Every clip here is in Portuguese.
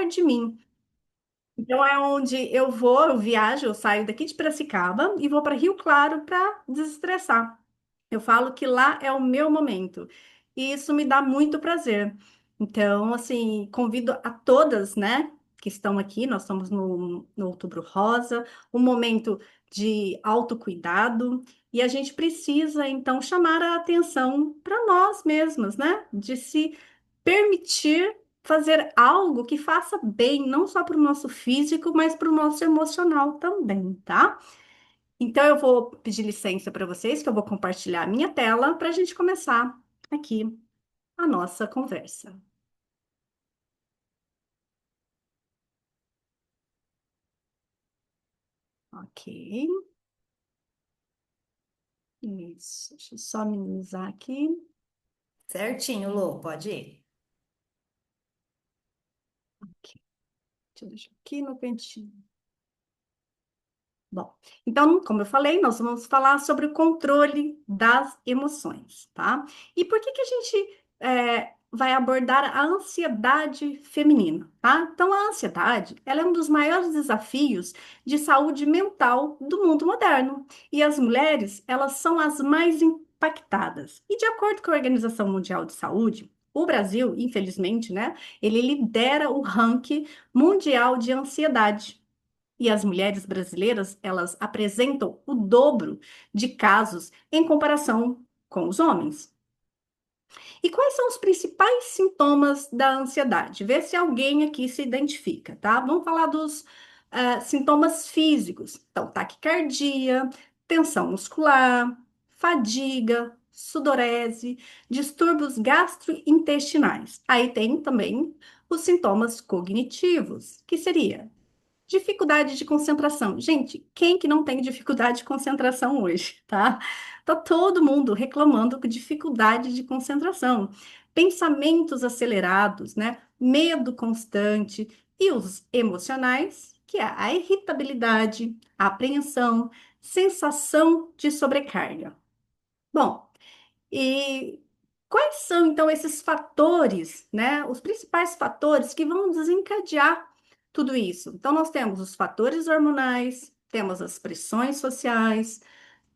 cuidar de mim. Então é onde eu vou, eu viajo, eu saio daqui de Piracicaba e vou para Rio Claro para desestressar. Eu falo que lá é o meu momento e isso me dá muito prazer. Então, assim, convido a todas, né, que estão aqui. Nós estamos no Outubro Rosa, um momento de autocuidado e a gente precisa, então, chamar a atenção para nós mesmas, né, de se permitir fazer algo que faça bem, não só para o nosso físico, mas para o nosso emocional também, tá? Então, eu vou pedir licença para vocês, que eu vou compartilhar a minha tela para a gente começar aqui a nossa conversa. Ok, isso. Deixa eu só minimizar aqui. Certinho, Lô, pode ir. Ok, deixa eu deixar aqui no cantinho. Bom, então, como eu falei, nós vamos falar sobre o controle das emoções, tá? E por que que a gente vai abordar a ansiedade feminina, tá? Então, a ansiedade, ela é um dos maiores desafios de saúde mental do mundo moderno. E as mulheres, elas são as mais impactadas. E de acordo com a Organização Mundial de Saúde, o Brasil, infelizmente, né, ele lidera o ranking mundial de ansiedade. E as mulheres brasileiras, elas apresentam o dobro de casos em comparação com os homens. E quais são os principais sintomas da ansiedade? Vê se alguém aqui se identifica, tá? Vamos falar dos sintomas físicos. Então, taquicardia, tensão muscular, fadiga, sudorese, distúrbios gastrointestinais. Aí tem também os sintomas cognitivos, que seria dificuldade de concentração. Gente, quem que não tem dificuldade de concentração hoje, tá? Tá todo mundo reclamando com dificuldade de concentração. Pensamentos acelerados, né? Medo constante e os emocionais, que é a irritabilidade, a apreensão, sensação de sobrecarga. Bom, e quais são, então, esses fatores, né? Os principais fatores que vão desencadear tudo isso? Então, nós temos os fatores hormonais, temos as pressões sociais,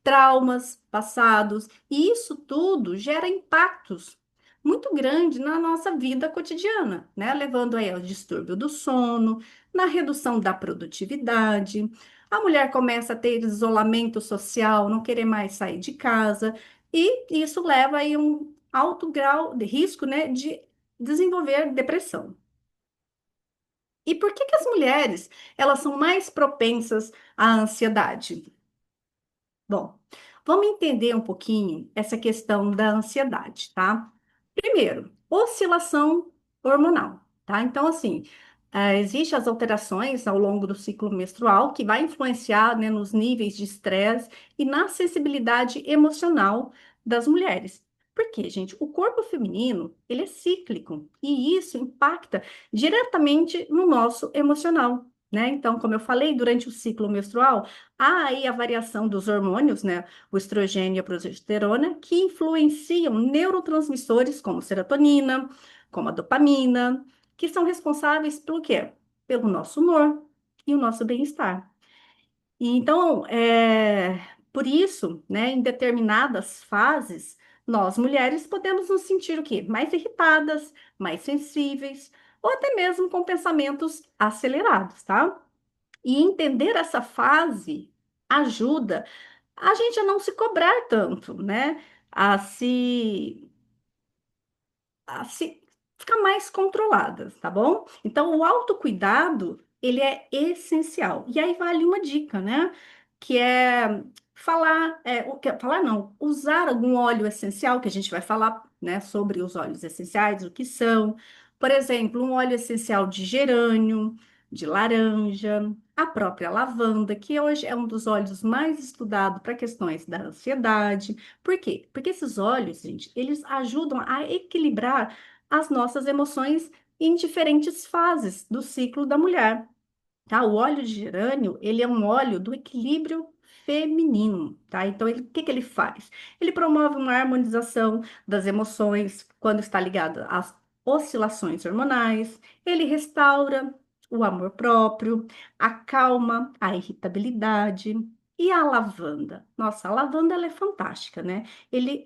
traumas passados, e isso tudo gera impactos muito grandes na nossa vida cotidiana, né? Levando aí ao distúrbio do sono, na redução da produtividade. A mulher começa a ter isolamento social, não querer mais sair de casa, e isso leva aí um alto grau de risco, né, de desenvolver depressão. E por que que as mulheres, elas são mais propensas à ansiedade? Bom, vamos entender um pouquinho essa questão da ansiedade, tá? Primeiro, oscilação hormonal, tá? Então, assim, existem as alterações ao longo do ciclo menstrual que vai influenciar, né, nos níveis de estresse e na sensibilidade emocional das mulheres. Por quê, gente? O corpo feminino, ele é cíclico e isso impacta diretamente no nosso emocional, né? Então, como eu falei, durante o ciclo menstrual, há aí a variação dos hormônios, né? O estrogênio e a progesterona, que influenciam neurotransmissores como serotonina, como a dopamina, que são responsáveis pelo quê? Pelo nosso humor e o nosso bem-estar. E então, por isso, né, em determinadas fases, nós mulheres podemos nos sentir o quê? Mais irritadas, mais sensíveis, ou até mesmo com pensamentos acelerados, tá? E entender essa fase ajuda a gente a não se cobrar tanto, né? A se, a se ficar mais controlada, tá bom? Então, o autocuidado, ele é essencial. E aí vale uma dica, né? Que é falar, falar não, usar algum óleo essencial, que a gente vai falar, né, sobre os óleos essenciais, o que são. Por exemplo, um óleo essencial de gerânio, de laranja, a própria lavanda, que hoje é um dos óleos mais estudados para questões da ansiedade. Por quê? Porque esses óleos, gente, eles ajudam a equilibrar as nossas emoções em diferentes fases do ciclo da mulher, tá? O óleo de gerânio, ele é um óleo do equilíbrio feminino, tá? Então, o que que ele faz? Ele promove uma harmonização das emoções quando está ligada às oscilações hormonais, ele restaura o amor próprio, acalma a irritabilidade. E a lavanda? Nossa, a lavanda ela é fantástica, né?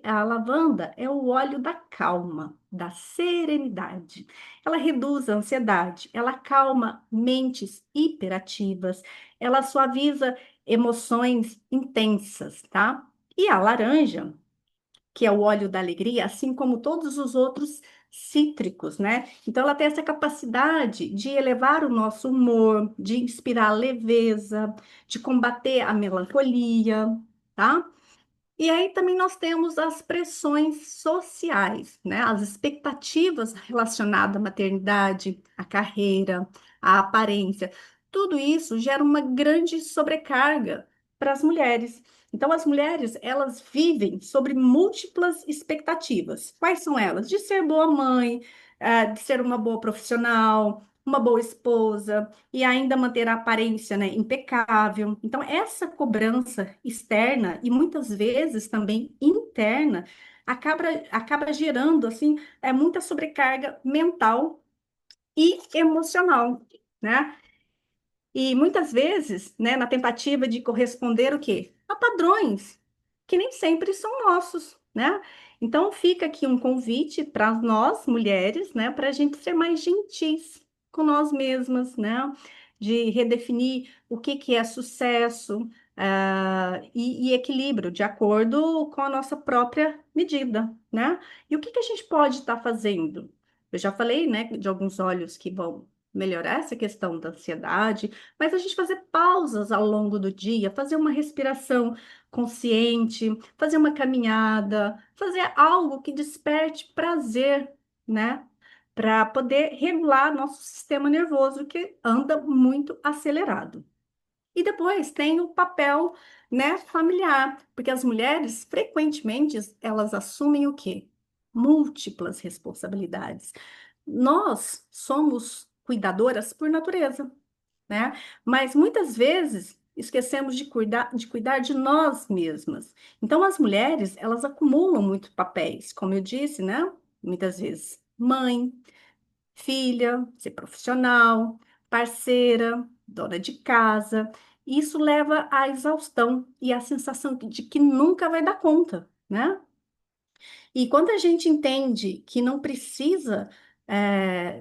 A lavanda é o óleo da calma, da serenidade. Ela reduz a ansiedade, ela acalma mentes hiperativas, ela suaviza emoções intensas, tá? E a laranja, que é o óleo da alegria, assim como todos os outros cítricos, né? Então, ela tem essa capacidade de elevar o nosso humor, de inspirar leveza, de combater a melancolia, tá? E aí também nós temos as pressões sociais, né? As expectativas relacionadas à maternidade, à carreira, à aparência. Tudo isso gera uma grande sobrecarga para as mulheres. Então, as mulheres, elas vivem sobre múltiplas expectativas. Quais são elas? De ser boa mãe, de ser uma boa profissional, uma boa esposa, e ainda manter a aparência, né, impecável. Então, essa cobrança externa e muitas vezes também interna acaba gerando assim muita sobrecarga mental e emocional, né? E muitas vezes, né, na tentativa de corresponder o quê? A padrões que nem sempre são nossos, né? Então fica aqui um convite para nós, mulheres, né, para a gente ser mais gentis com nós mesmas, né? De redefinir o que que é sucesso, e equilíbrio, de acordo com a nossa própria medida, né? E o que que a gente pode estar fazendo? Eu já falei, né, de alguns olhos que vão melhorar essa questão da ansiedade, mas a gente fazer pausas ao longo do dia, fazer uma respiração consciente, fazer uma caminhada, fazer algo que desperte prazer, né? Para poder regular nosso sistema nervoso que anda muito acelerado. E depois tem o papel, né, familiar, porque as mulheres frequentemente elas assumem o quê? Múltiplas responsabilidades. Nós somos cuidadoras por natureza, né? Mas muitas vezes esquecemos de cuidar de nós mesmas. Então, as mulheres, elas acumulam muitos papéis, como eu disse, né? Muitas vezes mãe, filha, ser profissional, parceira, dona de casa. Isso leva à exaustão e à sensação de que nunca vai dar conta, né? E quando a gente entende que não precisa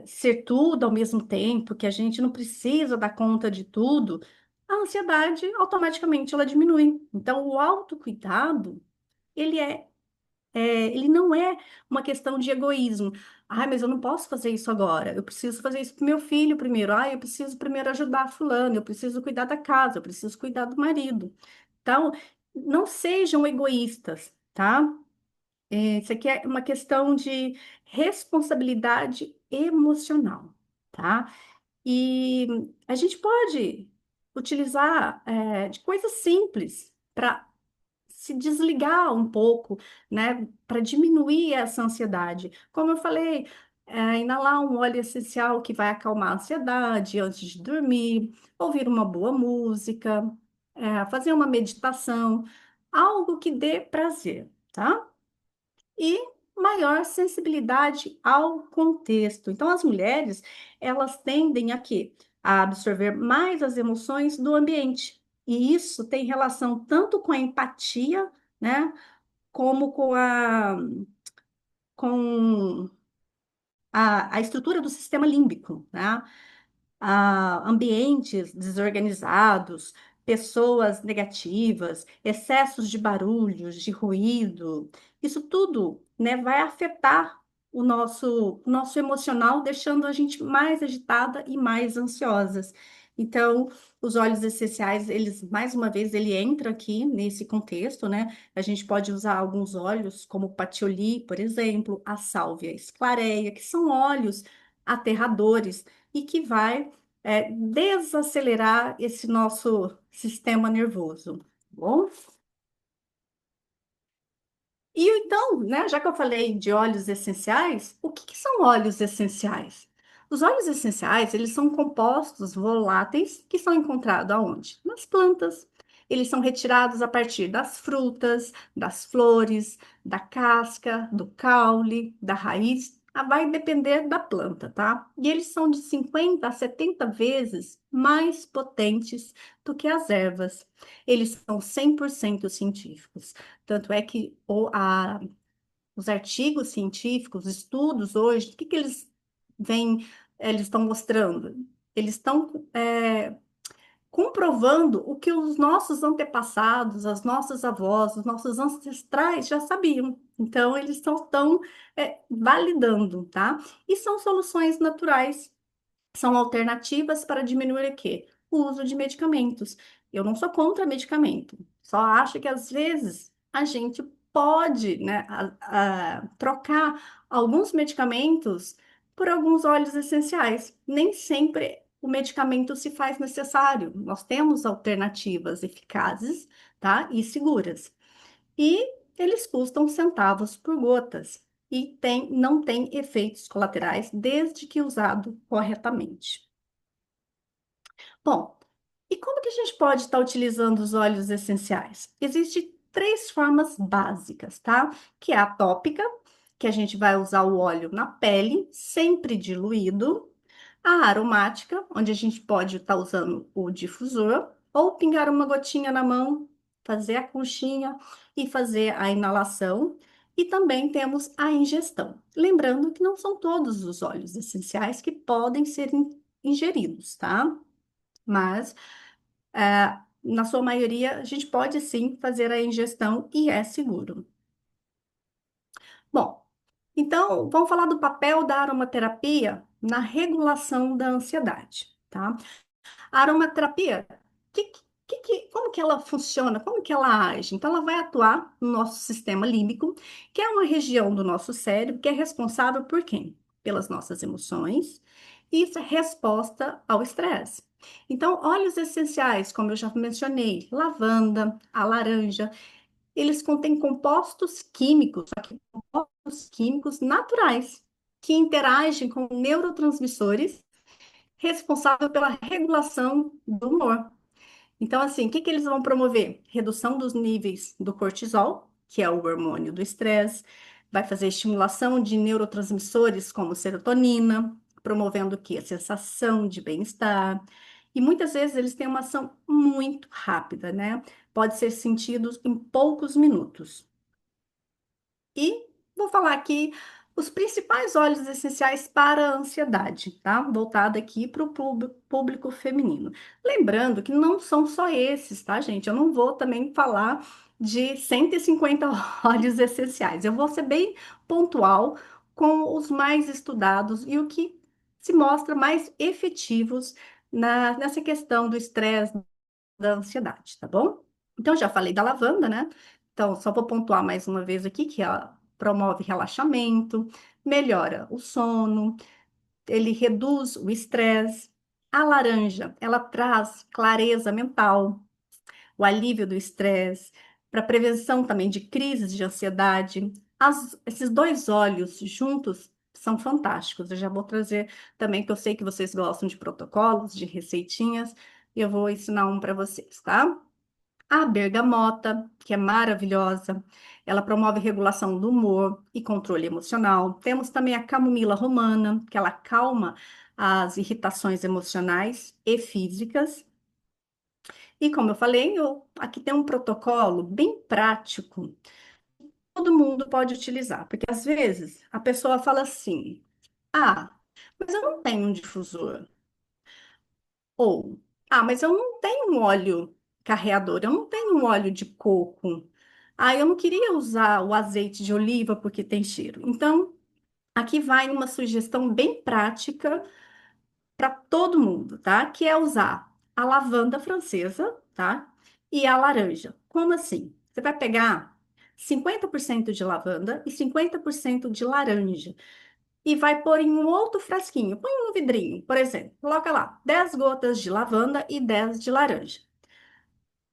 ser tudo ao mesmo tempo, que a gente não precisa dar conta de tudo, a ansiedade automaticamente ela diminui. Então, o autocuidado, ele ele não é uma questão de egoísmo. Ai, mas eu não posso fazer isso agora. Eu preciso fazer isso para meu filho primeiro. Ai, eu preciso primeiro ajudar fulano. Eu preciso cuidar da casa. Eu preciso cuidar do marido. Então, não sejam egoístas, tá? Isso aqui é uma questão de responsabilidade emocional, tá? E a gente pode utilizar de coisas simples para se desligar um pouco, né? Para diminuir essa ansiedade. Como eu falei, inalar um óleo essencial que vai acalmar a ansiedade antes de dormir, ouvir uma boa música, fazer uma meditação, algo que dê prazer, tá? E maior sensibilidade ao contexto. Então, as mulheres, elas tendem a quê? A absorver mais as emoções do ambiente. E isso tem relação tanto com a empatia, né, como com a estrutura do sistema límbico, né? Ambientes desorganizados, pessoas negativas, excessos de barulhos, de ruído, isso tudo, né, vai afetar o nosso emocional, deixando a gente mais agitada e mais ansiosas. Então, os óleos essenciais, eles, mais uma vez, ele entra aqui nesse contexto, né? A gente pode usar alguns óleos, como o patchouli, por exemplo, a sálvia esclareia, que são óleos aterradores e que vai desacelerar esse nosso sistema nervoso, tá bom? E então, né, já que eu falei de óleos essenciais, o que que são óleos essenciais? Os óleos essenciais, eles são compostos voláteis que são encontrados aonde? Nas plantas. Eles são retirados a partir das frutas, das flores, da casca, do caule, da raiz. Vai depender da planta, tá? E eles são de 50 a 70 vezes mais potentes do que as ervas. Eles são 100% científicos. Tanto é que os artigos científicos, estudos hoje, o que que vêm, eles estão mostrando? Eles estão comprovando o que os nossos antepassados, as nossas avós, os nossos ancestrais já sabiam. Então, eles estão validando, tá? E são soluções naturais, são alternativas para diminuir o quê? O uso de medicamentos. Eu não sou contra medicamento, só acho que às vezes a gente pode, né, trocar alguns medicamentos por alguns óleos essenciais. Nem sempre o medicamento se faz necessário. Nós temos alternativas eficazes, tá? E seguras. E eles custam centavos por gotas e não tem efeitos colaterais desde que usado corretamente. Bom, e como que a gente pode estar utilizando os óleos essenciais? Existem três formas básicas, tá? Que é a tópica, que a gente vai usar o óleo na pele, sempre diluído. A aromática, onde a gente pode estar usando o difusor, ou pingar uma gotinha na mão, fazer a conchinha e fazer a inalação. E também temos a ingestão. Lembrando que não são todos os óleos essenciais que podem ser ingeridos, tá? Mas, na sua maioria, a gente pode sim fazer a ingestão e é seguro. Bom, então vamos falar do papel da aromaterapia na regulação da ansiedade, tá? A aromaterapia, como que ela funciona? Como que ela age? Então, ela vai atuar no nosso sistema límbico, que é uma região do nosso cérebro que é responsável por quem? Pelas nossas emoções e resposta ao estresse. Então, óleos essenciais, como eu já mencionei, lavanda, a laranja, eles contêm compostos químicos naturais que interagem com neurotransmissores responsável pela regulação do humor. Então, assim, o que que eles vão promover? Redução dos níveis do cortisol, que é o hormônio do estresse, vai fazer estimulação de neurotransmissores como serotonina, promovendo o quê? A sensação de bem-estar. E muitas vezes eles têm uma ação muito rápida, né? Pode ser sentidos em poucos minutos. E vou falar aqui os principais óleos essenciais para a ansiedade, tá? Voltado aqui para o público feminino. Lembrando que não são só esses, tá, gente? Eu não vou também falar de 150 óleos essenciais. Eu vou ser bem pontual com os mais estudados e o que se mostra mais efetivos nessa questão do estresse, da ansiedade, tá bom? Então, já falei da lavanda, né? Então, só vou pontuar mais uma vez aqui que ela promove relaxamento, melhora o sono, ele reduz o estresse. A laranja, ela traz clareza mental, o alívio do estresse, para prevenção também de crises de ansiedade. Esses dois óleos juntos são fantásticos. Eu já vou trazer também, que eu sei que vocês gostam de protocolos, de receitinhas, e eu vou ensinar um para vocês, tá? A bergamota, que é maravilhosa, ela promove regulação do humor e controle emocional. Temos também a camomila romana, que ela acalma as irritações emocionais e físicas. E como eu falei, aqui tem um protocolo bem prático, todo mundo pode utilizar, porque às vezes a pessoa fala assim: ah, mas eu não tenho um difusor. Ou, mas eu não tenho um óleo carreador, eu não tenho um óleo de coco. Eu não queria usar o azeite de oliva porque tem cheiro. Então, aqui vai uma sugestão bem prática para todo mundo, tá? Que é usar a lavanda francesa, tá? E a laranja. Como assim? Você vai pegar 50% de lavanda e 50% de laranja e vai pôr em um outro frasquinho. Põe um vidrinho, por exemplo. Coloca lá 10 gotas de lavanda e 10 de laranja.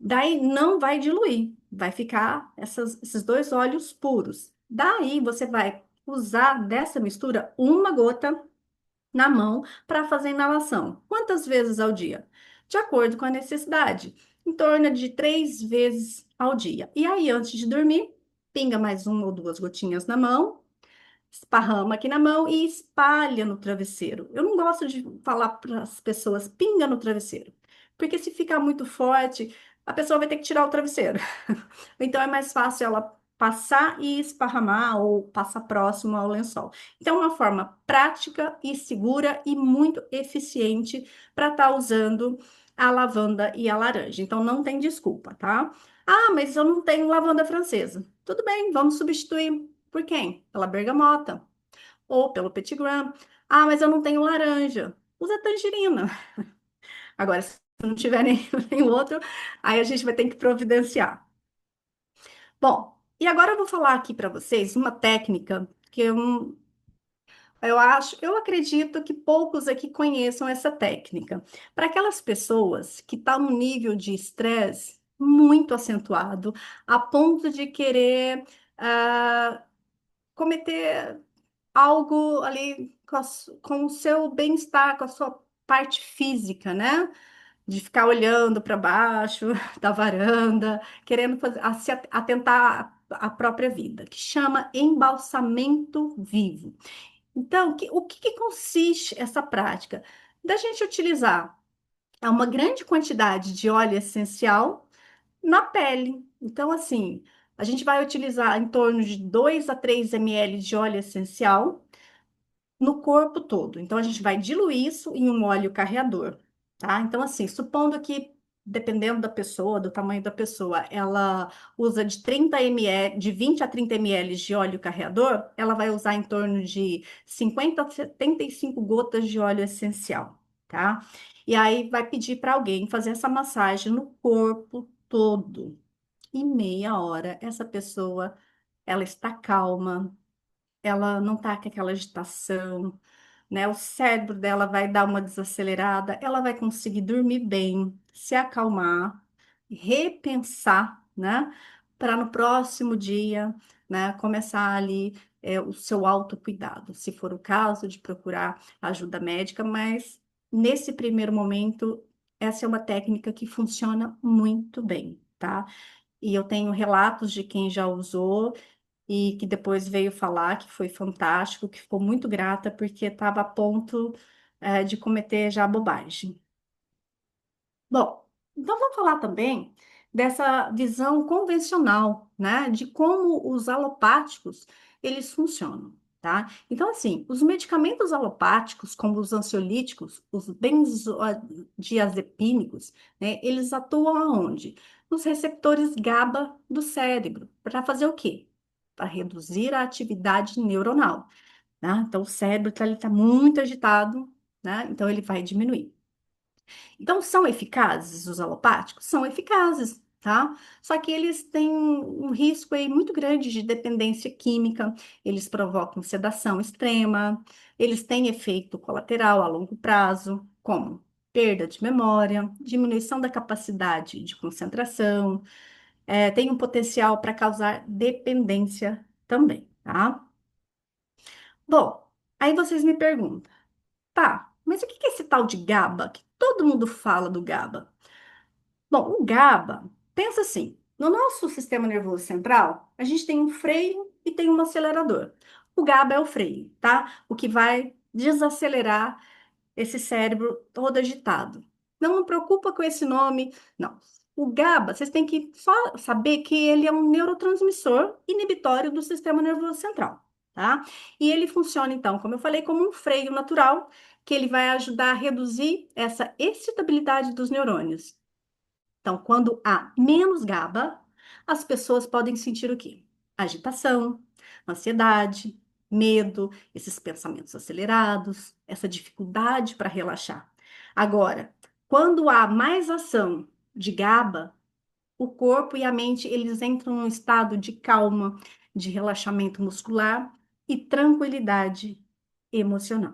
Daí não vai diluir, vai ficar esses dois óleos puros. Daí você vai usar dessa mistura uma gota na mão para fazer inalação. Quantas vezes ao dia? De acordo com a necessidade, em torno de 3 vezes ao dia. E aí, antes de dormir, pinga mais uma ou duas gotinhas na mão esparrama aqui na mão e espalha no travesseiro. Eu não gosto de falar para as pessoas pinga no travesseiro, porque se ficar muito forte, a pessoa vai ter que tirar o travesseiro. Então é mais fácil ela passar e esparramar ou passar próximo ao lençol. Então é uma forma prática e segura e muito eficiente para estar usando a lavanda e a laranja. Então não tem desculpa, tá? Ah, mas eu não tenho lavanda francesa. Tudo bem, vamos substituir por quem? Pela bergamota ou pelo petit gram. Ah, mas eu não tenho laranja. Usa tangerina. Agora, se não tiver nenhum outro, aí a gente vai ter que providenciar. Bom, e agora eu vou falar aqui para vocês uma técnica que eu acho, eu acredito que poucos aqui conheçam essa técnica. Para aquelas pessoas que estão num nível de estresse muito acentuado, a ponto de querer cometer algo ali com o seu bem-estar, com a sua parte física, né? De ficar olhando para baixo da varanda, querendo fazer, se atentar à própria vida, que chama embalsamento vivo. Então, o que que consiste essa prática? Da gente utilizar uma grande quantidade de óleo essencial na pele. Então, assim, a gente vai utilizar em torno de 2 a 3 ml de óleo essencial no corpo todo. Então, a gente vai diluir isso em um óleo carreador, tá? Então, assim, supondo que, dependendo da pessoa, do tamanho da pessoa, ela usa de 30 ml, de 20 a 30 ml de óleo carreador, ela vai usar em torno de 50 a 75 gotas de óleo essencial, tá? E aí vai pedir para alguém fazer essa massagem no corpo todo. Em meia hora, essa pessoa, ela está calma, ela não está com aquela agitação, né? O cérebro dela vai dar uma desacelerada, ela vai conseguir dormir bem, se acalmar, repensar, né? Para no próximo dia, né, começar ali o seu autocuidado, se for o caso de procurar ajuda médica, mas nesse primeiro momento, essa é uma técnica que funciona muito bem, tá? E eu tenho relatos de quem já usou e que depois veio falar que foi fantástico, que ficou muito grata porque estava a ponto, de cometer já bobagem. Bom, então vamos falar também dessa visão convencional, né, de como os alopáticos eles funcionam, tá? Então, assim, os medicamentos alopáticos, como os ansiolíticos, os benzodiazepínicos, né, eles atuam aonde? Nos receptores GABA do cérebro, para fazer o quê? Para reduzir a atividade neuronal, né? Então, o cérebro tá muito agitado, né? Então, ele vai diminuir. Então, são eficazes os alopáticos? São eficazes, tá? Só que eles têm um risco aí muito grande de dependência química, eles provocam sedação extrema, eles têm efeito colateral a longo prazo, como perda de memória, diminuição da capacidade de concentração, tem um potencial para causar dependência também, tá? Bom, aí vocês me perguntam, tá, mas o que é esse tal de GABA? Que todo mundo fala do GABA. Bom, o GABA, pensa assim, no nosso sistema nervoso central, a gente tem um freio e tem um acelerador. O GABA é o freio, tá? O que vai desacelerar esse cérebro todo agitado. Não me preocupa com esse nome, não. O GABA, vocês têm que só saber que ele é um neurotransmissor inibitório do sistema nervoso central, tá? E ele funciona, então, como eu falei, como um freio natural, que ele vai ajudar a reduzir essa excitabilidade dos neurônios. Então, quando há menos GABA, as pessoas podem sentir o quê? Agitação, ansiedade, medo, esses pensamentos acelerados, essa dificuldade para relaxar. Agora, quando há mais ação de GABA, o corpo e a mente eles entram num estado de calma, de relaxamento muscular e tranquilidade emocional.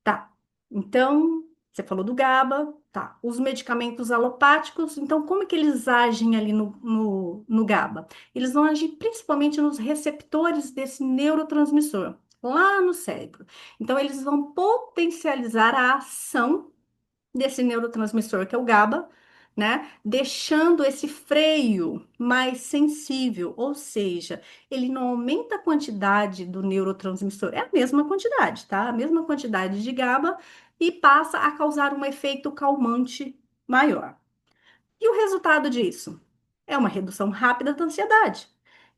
Tá. Então, você falou do GABA, tá. Os medicamentos alopáticos, então, como é que eles agem ali no GABA? Eles vão agir principalmente nos receptores desse neurotransmissor, lá no cérebro. Então, eles vão potencializar a ação desse neurotransmissor, que é o GABA, né? Deixando esse freio mais sensível, ou seja, ele não aumenta a quantidade do neurotransmissor, é a mesma quantidade, tá? A mesma quantidade de GABA e passa a causar um efeito calmante maior. E o resultado disso? É uma redução rápida da ansiedade.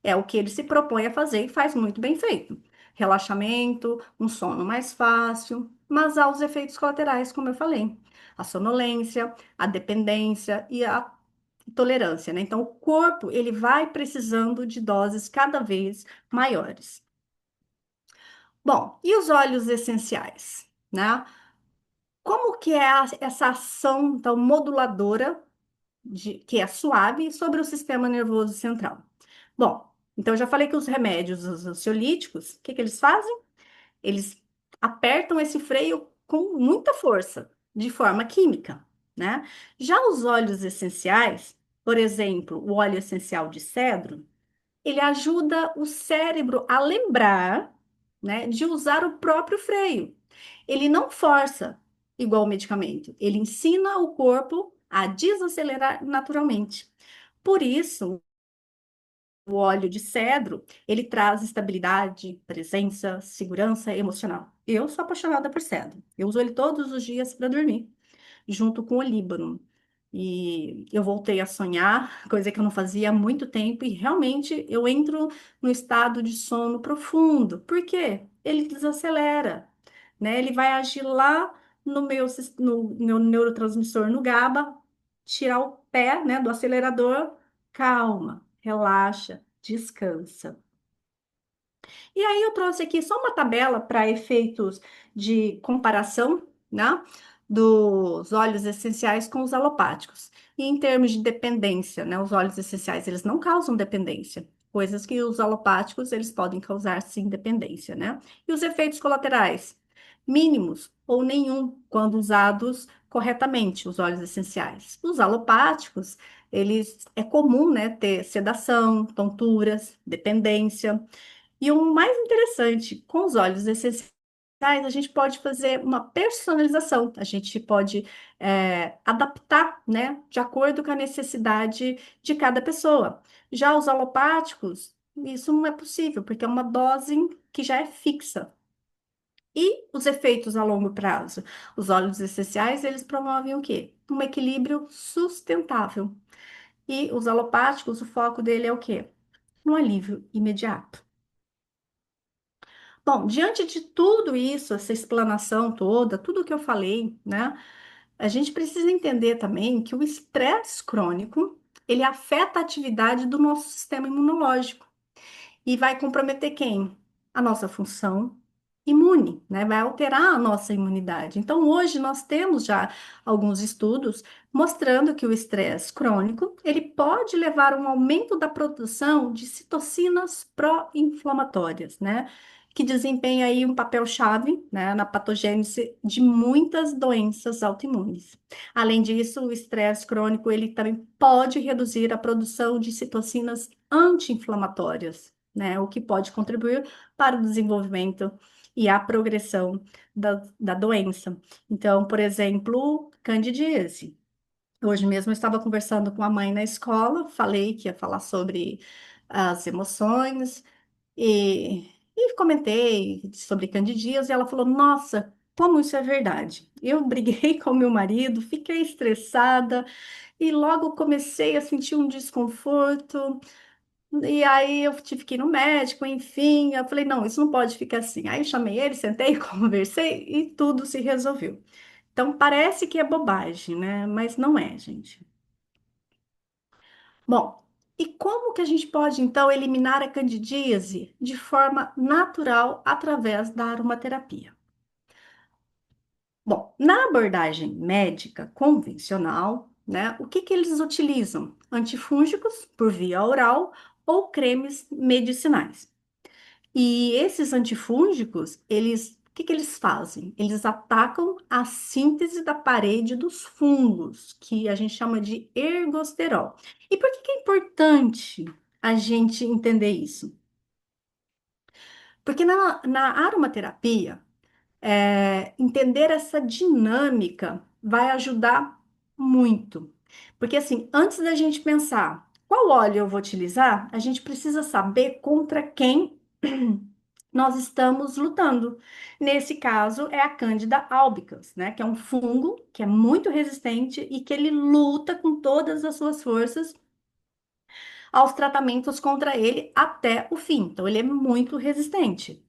É o que ele se propõe a fazer e faz muito bem feito. Relaxamento, um sono mais fácil, mas há os efeitos colaterais, como eu falei. A sonolência, a dependência e a tolerância, né? Então, o corpo, ele vai precisando de doses cada vez maiores. Bom, e os óleos essenciais, né? Como que é essa ação, então, moduladora que é suave sobre o sistema nervoso central. Bom, então eu já falei que os remédios, os ansiolíticos, o que que eles fazem? Eles apertam esse freio com muita força, de forma química, né? Já os óleos essenciais, por exemplo, o óleo essencial de cedro, ele ajuda o cérebro a lembrar, né, de usar o próprio freio. Ele não força, igual o medicamento, ele ensina o corpo a desacelerar naturalmente. Por isso, o óleo de cedro, ele traz estabilidade, presença, segurança emocional. Eu sou apaixonada por cedro. Eu uso ele todos os dias para dormir junto com o Líbano. E eu voltei a sonhar, coisa que eu não fazia há muito tempo, e realmente eu entro no estado de sono profundo. Por quê? Ele desacelera, né? Ele vai agir lá no meu neurotransmissor no GABA, tirar o pé, né, do acelerador. Calma, relaxa, descansa. E aí eu trouxe aqui só uma tabela para efeitos de comparação, né, dos óleos essenciais com os alopáticos. E em termos de dependência, né, os óleos essenciais, eles não causam dependência, coisas que os alopáticos, eles podem causar sim dependência, né? E os efeitos colaterais? Mínimos ou nenhum quando usados corretamente, os óleos essenciais. Os alopáticos, eles é comum, né, ter sedação, tonturas, dependência. E o mais interessante, com os óleos essenciais, a gente pode fazer uma personalização, a gente pode adaptar, né, de acordo com a necessidade de cada pessoa. Já os alopáticos, isso não é possível, porque é uma dose que já é fixa. E os efeitos a longo prazo? Os óleos essenciais, eles promovem o quê? Um equilíbrio sustentável. E os alopáticos, o foco dele é o quê? Um alívio imediato. Bom, diante de tudo isso, essa explanação toda, tudo que eu falei, né? A gente precisa entender também que o estresse crônico, ele afeta a atividade do nosso sistema imunológico. E vai comprometer quem? A nossa função imune, né? Vai alterar a nossa imunidade. Então, hoje nós temos já alguns estudos mostrando que o estresse crônico, ele pode levar a um aumento da produção de citocinas pró-inflamatórias, né? Que desempenha aí um papel-chave, né, na patogênese de muitas doenças autoimunes. Além disso, o estresse crônico, ele também pode reduzir a produção de citocinas anti-inflamatórias, né? O que pode contribuir para o desenvolvimento e a progressão da doença. Então, por exemplo, candidíase. Hoje mesmo eu estava conversando com a mãe na escola, falei que ia falar sobre as emoções e comentei sobre candidíase e ela falou: Nossa, como isso é verdade. Eu briguei com meu marido, fiquei estressada e logo comecei a sentir um desconforto. E aí eu tive que ir no médico, enfim. Eu falei, não, isso não pode ficar assim. Aí eu chamei ele, sentei, conversei e tudo se resolveu. Então parece que é bobagem, né? Mas não é, gente. Bom, e como que a gente pode então eliminar a candidíase de forma natural através da aromaterapia? Bom, na abordagem médica convencional, né, o que que eles utilizam? Antifúngicos por via oral ou cremes medicinais. E esses antifúngicos, o que que eles fazem? Eles atacam a síntese da parede dos fungos, que a gente chama de ergosterol. E por que que é importante a gente entender isso? Porque na aromaterapia, entender essa dinâmica vai ajudar muito. Porque assim, antes da gente pensar qual óleo eu vou utilizar, a gente precisa saber contra quem nós estamos lutando. Nesse caso, é a Candida albicans, né? Que é um fungo que é muito resistente e que ele luta com todas as suas forças aos tratamentos contra ele até o fim. Então, ele é muito resistente.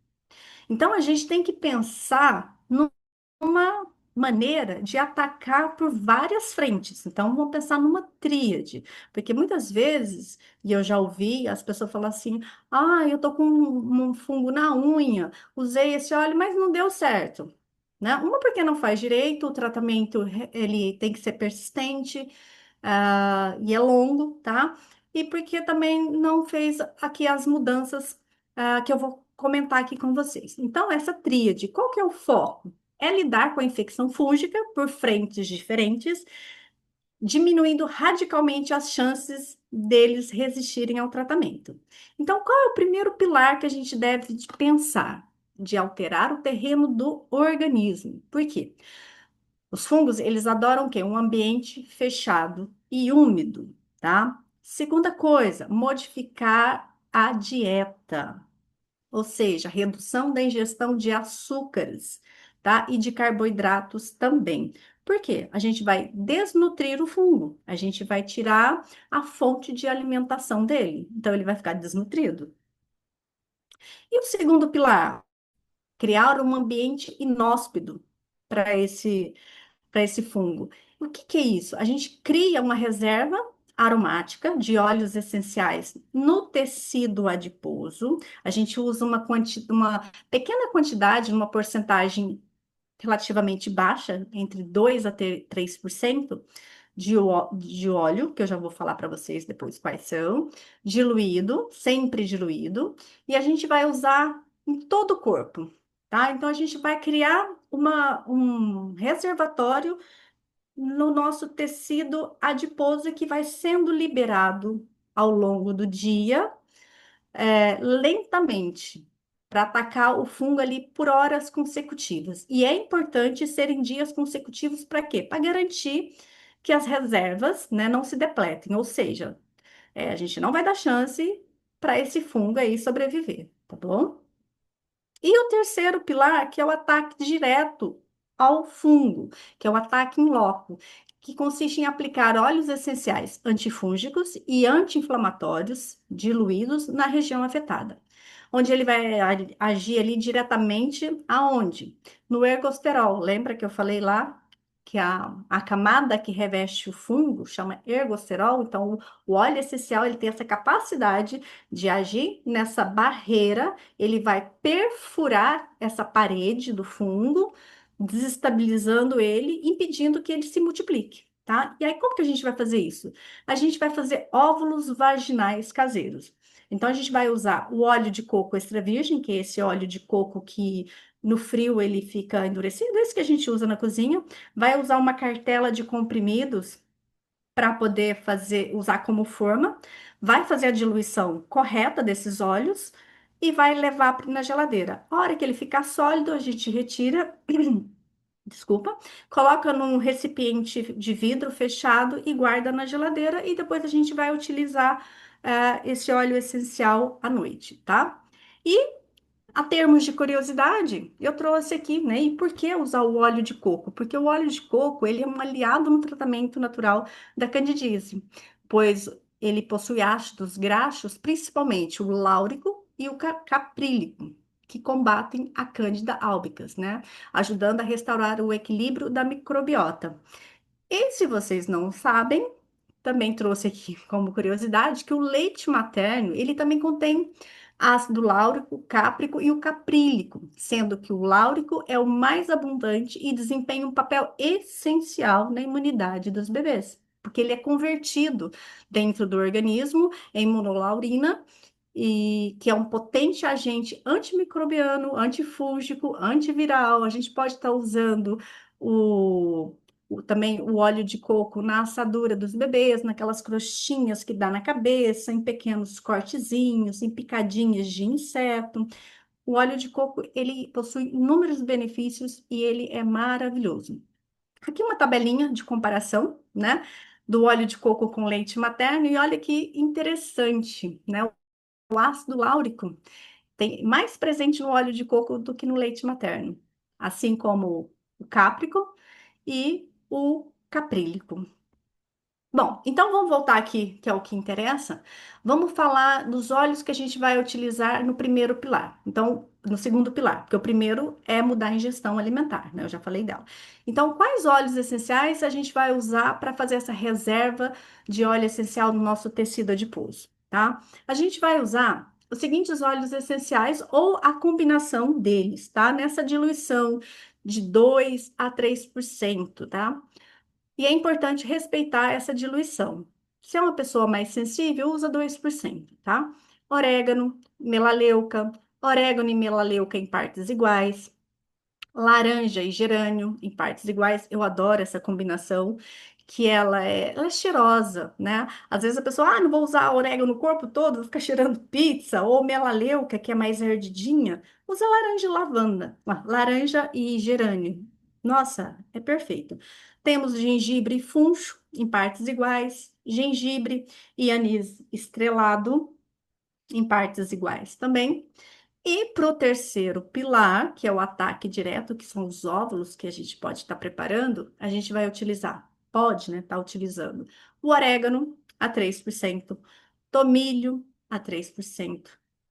Então, a gente tem que pensar numa maneira de atacar por várias frentes. Então, vamos pensar numa tríade, porque muitas vezes, e eu já ouvi as pessoas falar assim: ah, eu tô com um fungo na unha, usei esse óleo, mas não deu certo. Né? Uma porque não faz direito, o tratamento ele tem que ser persistente, e é longo, tá? E porque também não fez aqui as mudanças, que eu vou comentar aqui com vocês. Então, essa tríade, qual que é o foco? É lidar com a infecção fúngica por frentes diferentes, diminuindo radicalmente as chances deles resistirem ao tratamento. Então, qual é o primeiro pilar que a gente deve pensar? De alterar o terreno do organismo. Por quê? Os fungos, eles adoram o quê? Um ambiente fechado e úmido, tá? Segunda coisa, modificar a dieta, ou seja, redução da ingestão de açúcares, tá? E de carboidratos também. Por quê? A gente vai desnutrir o fungo, a gente vai tirar a fonte de alimentação dele, então ele vai ficar desnutrido. E o segundo pilar, criar um ambiente inóspito para esse fungo. O que que é isso? A gente cria uma reserva aromática de óleos essenciais no tecido adiposo. A gente usa uma pequena quantidade, uma porcentagem relativamente baixa, entre 2 a 3% de óleo, que eu já vou falar para vocês depois quais são, diluído, sempre diluído, e a gente vai usar em todo o corpo, tá? Então a gente vai criar um reservatório no nosso tecido adiposo que vai sendo liberado ao longo do dia, lentamente, para atacar o fungo ali por horas consecutivas. E é importante serem dias consecutivos para quê? Para garantir que as reservas, né, não se depletem, ou seja, a gente não vai dar chance para esse fungo aí sobreviver, tá bom? E o terceiro pilar, que é o ataque direto ao fungo, que é o ataque em loco, que consiste em aplicar óleos essenciais antifúngicos e anti-inflamatórios diluídos na região afetada, onde ele vai agir ali diretamente aonde? No ergosterol. Lembra que eu falei lá que a camada que reveste o fungo chama ergosterol? Então, o óleo essencial ele tem essa capacidade de agir nessa barreira, ele vai perfurar essa parede do fungo, desestabilizando ele, impedindo que ele se multiplique, tá? E aí, como que a gente vai fazer isso? A gente vai fazer óvulos vaginais caseiros. Então, a gente vai usar o óleo de coco extra virgem, que é esse óleo de coco que no frio ele fica endurecido, esse que a gente usa na cozinha. Vai usar uma cartela de comprimidos para poder usar como forma, vai fazer a diluição correta desses óleos e vai levar na geladeira. A hora que ele ficar sólido, a gente retira, desculpa, coloca num recipiente de vidro fechado e guarda na geladeira e depois a gente vai utilizar esse óleo essencial à noite, tá? E a termos de curiosidade, eu trouxe aqui, né? E por que usar o óleo de coco? Porque o óleo de coco, ele é um aliado no tratamento natural da candidíase, pois ele possui ácidos graxos, principalmente o láurico e o caprílico, que combatem a Cândida albicans, né? Ajudando a restaurar o equilíbrio da microbiota. E se vocês não sabem, também trouxe aqui como curiosidade que o leite materno, ele também contém ácido láurico, cáprico e o caprílico, sendo que o láurico é o mais abundante e desempenha um papel essencial na imunidade dos bebês, porque ele é convertido dentro do organismo em monolaurina e que é um potente agente antimicrobiano, antifúngico, antiviral. A gente pode estar usando o também o óleo de coco na assadura dos bebês, naquelas crostinhas que dá na cabeça, em pequenos cortezinhos, em picadinhas de inseto. O óleo de coco, ele possui inúmeros benefícios e ele é maravilhoso. Aqui uma tabelinha de comparação, né? do óleo de coco com leite materno. E olha que interessante, né? O ácido láurico tem mais presente no óleo de coco do que no leite materno, assim como o cáprico e o caprílico. Bom, então vamos voltar aqui, que é o que interessa. Vamos falar dos óleos que a gente vai utilizar no primeiro pilar. Então, no segundo pilar, porque o primeiro é mudar a ingestão alimentar, né? Eu já falei dela. Então, quais óleos essenciais a gente vai usar para fazer essa reserva de óleo essencial no nosso tecido adiposo, tá? A gente vai usar os seguintes óleos essenciais ou a combinação deles, tá? Nessa diluição de 2 a 3%, tá? E é importante respeitar essa diluição. Se é uma pessoa mais sensível, usa 2%, tá? Orégano, melaleuca, orégano e melaleuca em partes iguais, laranja e gerânio em partes iguais. Eu adoro essa combinação, que ela é cheirosa, né? Às vezes a pessoa, não vou usar orégano no corpo todo, vou ficar cheirando pizza, ou melaleuca, que é mais ardidinha, usa laranja e lavanda, laranja e gerânio. Nossa, é perfeito. Temos gengibre e funcho em partes iguais, gengibre e anis estrelado em partes iguais também. E para o terceiro pilar, que é o ataque direto, que são os óvulos que a gente pode estar preparando, a gente vai utilizar, pode, né, estar utilizando o orégano a 3%, tomilho a 3%,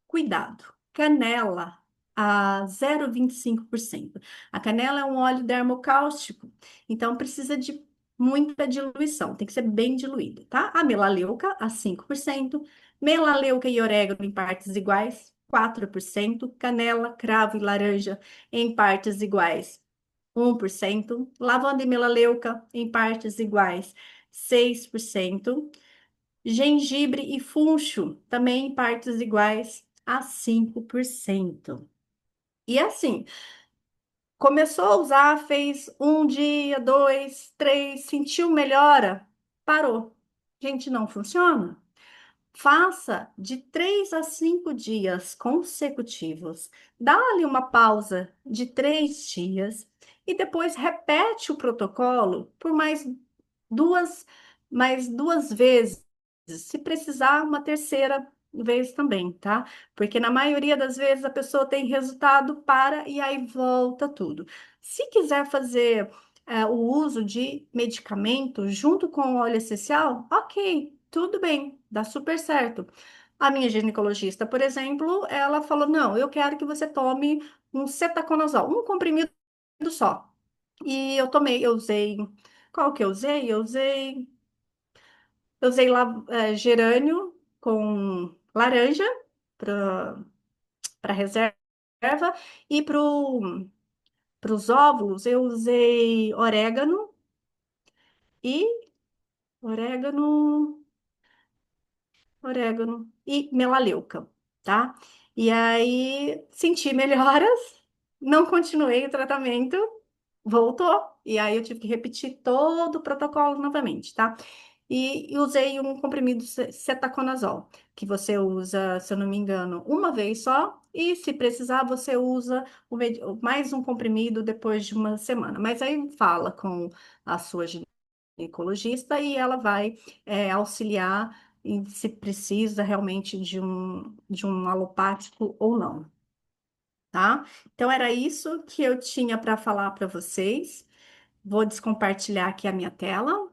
cuidado, canela a 0,25%. A canela é um óleo dermocáustico, então precisa de muita diluição, tem que ser bem diluído, tá? A melaleuca a 5%, melaleuca e orégano em partes iguais, 4%, canela, cravo e laranja em partes iguais, 1%, lavanda e melaleuca em partes iguais, 6%, gengibre e funcho também em partes iguais a 5%. E assim, começou a usar, fez um dia, dois, três, sentiu melhora, parou. Gente, não funciona? Faça de 3 a 5 dias consecutivos. Dá ali uma pausa de 3 dias e depois repete o protocolo por mais duas vezes. Se precisar, uma terceira vez também, tá? Porque na maioria das vezes a pessoa tem resultado, para e aí volta tudo. Se quiser fazer o uso de medicamento junto com o óleo essencial, ok, tudo bem, dá super certo. A minha ginecologista, por exemplo, ela falou: não, eu quero que você tome um cetaconazol, um comprimido só. E eu tomei, eu usei. Qual que eu usei? Eu usei lá, gerânio com laranja para reserva e para os óvulos eu usei e orégano, orégano e melaleuca, tá? E aí senti melhoras, não continuei o tratamento, voltou, e aí eu tive que repetir todo o protocolo novamente, tá? E usei um comprimido cetaconazol, que você usa, se eu não me engano, uma vez só, e se precisar, você usa mais um comprimido depois de uma semana. Mas aí fala com a sua ginecologista e ela vai auxiliar em se precisa realmente de um alopático ou não, tá? Então era isso que eu tinha para falar para vocês. Vou descompartilhar aqui a minha tela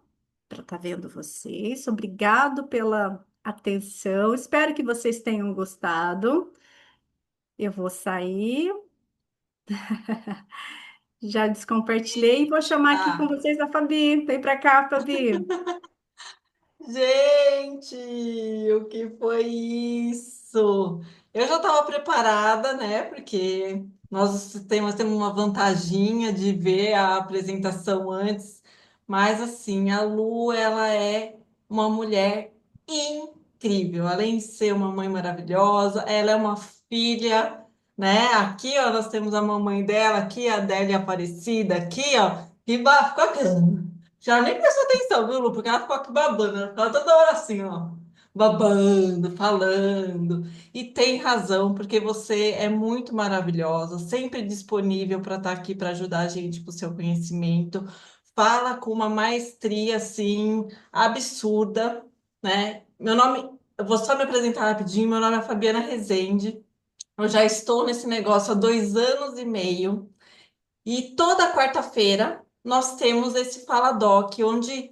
para estar vendo vocês. Obrigado pela atenção. Espero que vocês tenham gostado. Eu vou sair, já descompartilhei e vou chamar aqui com Ah, vocês a Fabi. Vem para cá, Fabi. gente, o que foi isso? Eu já estava preparada, né? Porque nós temos uma vantaginha de ver a apresentação antes, mas assim, a Lu, ela é uma mulher incrível. Além de ser uma mãe maravilhosa, ela é uma filha, né? Aqui, ó, nós temos a mamãe dela, aqui a Adélia Aparecida, aqui, ó, que bacana. Já nem prestou atenção, viu, Lu? Porque ela ficou aqui babando, ela ficava toda hora assim, ó, babando, falando. E tem razão, porque você é muito maravilhosa, sempre disponível para estar aqui para ajudar a gente com o seu conhecimento. fala com uma maestria assim absurda, né? Meu nome, eu vou só me apresentar rapidinho. Meu nome é Fabiana Rezende. Eu já estou nesse negócio há 2 anos e meio. E toda quarta-feira nós temos esse Fala Doc, onde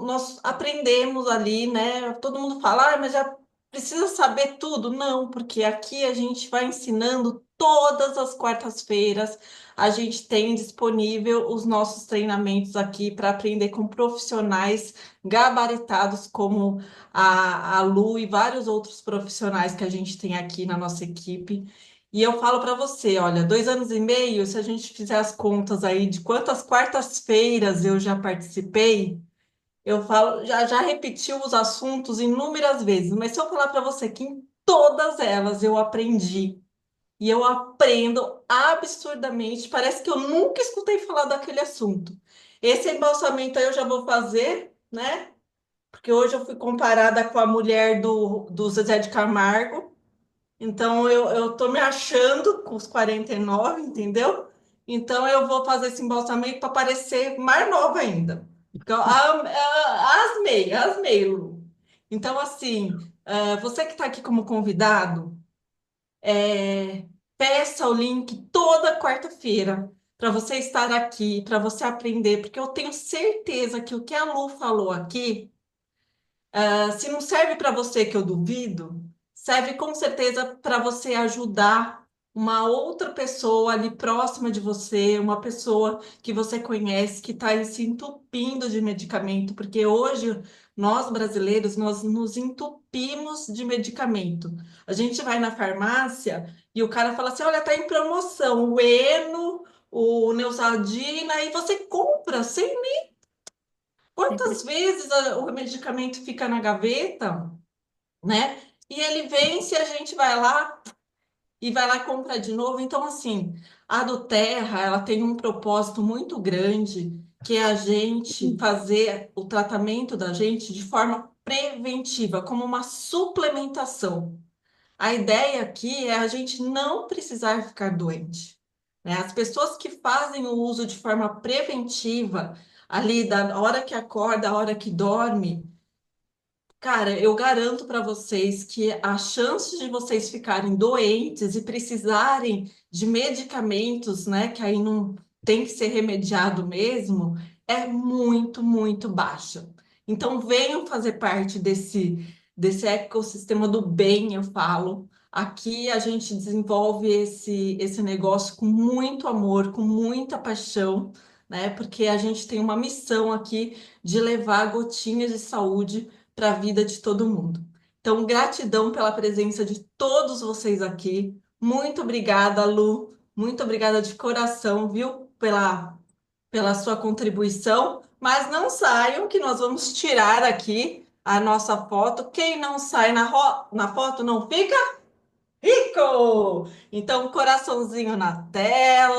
nós aprendemos ali, né? Todo mundo fala, mas já precisa saber tudo. Não, porque aqui a gente vai ensinando todas as quartas-feiras. A gente tem disponível os nossos treinamentos aqui para aprender com profissionais gabaritados, como a Lu e vários outros profissionais que a gente tem aqui na nossa equipe. E eu falo para você, olha, 2 anos e meio, se a gente fizer as contas aí de quantas quartas-feiras eu já participei, eu falo, já repeti os assuntos inúmeras vezes, mas se eu falar para você que em todas elas eu aprendi, e eu aprendo absurdamente, parece que eu nunca escutei falar daquele assunto. Esse embalsamento aí eu já vou fazer, né? Porque hoje eu fui comparada com a mulher do Zezé de Camargo. Então, eu tô me achando com os 49, entendeu? Então, eu vou fazer esse embalsamento para parecer mais nova ainda. Então, asmei, Lu. Então, assim, você que está aqui como convidado, peça o link toda quarta-feira para você estar aqui, para você aprender, porque eu tenho certeza que o que a Lu falou aqui, se não serve para você, que eu duvido, serve com certeza para você ajudar uma outra pessoa ali próxima de você, uma pessoa que você conhece que está se entupindo de medicamento, porque hoje nós brasileiros nós nos entupimos de medicamento. A gente vai na farmácia e o cara fala assim: olha, tá em promoção o Eno, o Neosaldina, e você compra sem. Quantas vezes o medicamento fica na gaveta, né? E ele vence, a gente vai lá e compra de novo. Então, assim, a do Terra, ela tem um propósito muito grande, que é a gente fazer o tratamento da gente de forma preventiva, como uma suplementação. A ideia aqui é a gente não precisar ficar doente, né? As pessoas que fazem o uso de forma preventiva, ali da hora que acorda, a hora que dorme, cara, eu garanto para vocês que a chance de vocês ficarem doentes e precisarem de medicamentos, né, que aí não tem que ser remediado mesmo, é muito, muito baixa. Então, venham fazer parte desse ecossistema do bem, eu falo. Aqui a gente desenvolve esse negócio com muito amor, com muita paixão, né? Porque a gente tem uma missão aqui de levar gotinhas de saúde para a vida de todo mundo. Então, gratidão pela presença de todos vocês aqui. Muito obrigada, Lu. Muito obrigada de coração, viu, pela sua contribuição. Mas não saiam, que nós vamos tirar aqui a nossa foto. Quem não sai na foto não fica rico! Então, coraçãozinho na tela.